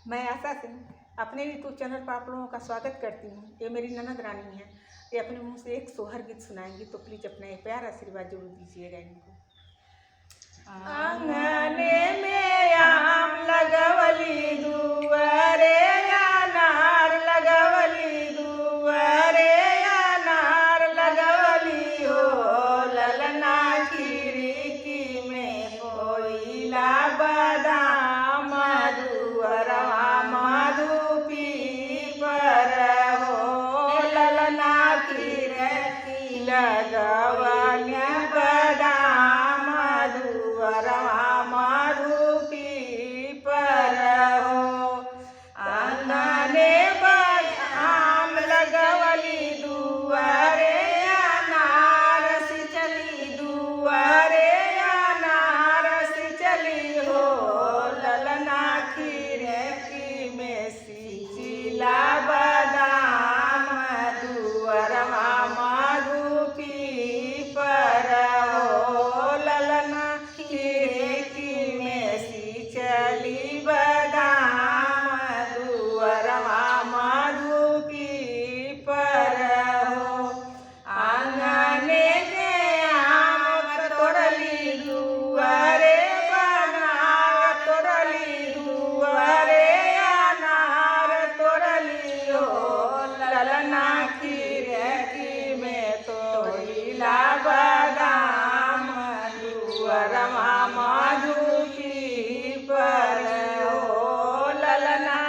मैं आशा सिंह अपने YouTube channel पर आप लोगों का स्वागत करती हूँ। ये मेरी ननद रानी है। ये अपने मुंह से एक सोहर गीत सुनाएंगी, तो प्लीज अपना एक प्यार आशीर्वाद जरूर दीजिएगा इनको। आंगने में आम लगवली दुआरे अनार लगवली दुआरे अनार लगवली हो ललना खिड़की में कोयला बादाम दुअरवा मधु पीपर हो ललना खिड़की लगवली बादाम दुअरवा मधु पीपर हो आंगने आम लगवली दुआरे अनार से चली दुआरे अनार से चली हो ललना खिड़की में सिचिला बादाम दुअरवा मधु पीपर हो ललना खिड़की में सिचली बादाम दुअरवा मधु पीपर हो आंगने के आम तोड़ली दुआरे बनार तोड़ली दुआरे अनार तोड़ली हो ललना खिड़की में तोड़िला बादाम दुअरवा मधु पीपर हो ललना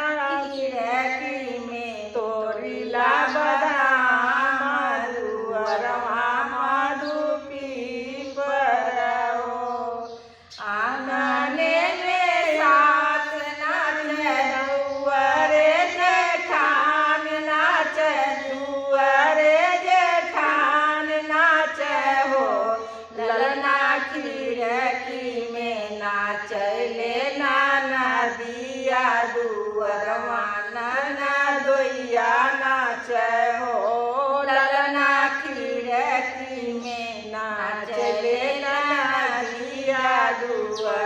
खिड़की में तोड़िला बादाम दुअरवा मधु पीपर हो आंगने में सास नाचे दुआरे जेठान नाचे दुआरे जेठान नाचे हो ललना खिड़की में नाचले नाना दिया दुअरवा नाना दोइया नाचे हो ललना खिड़की में नाचले नाना दिया दुअरवा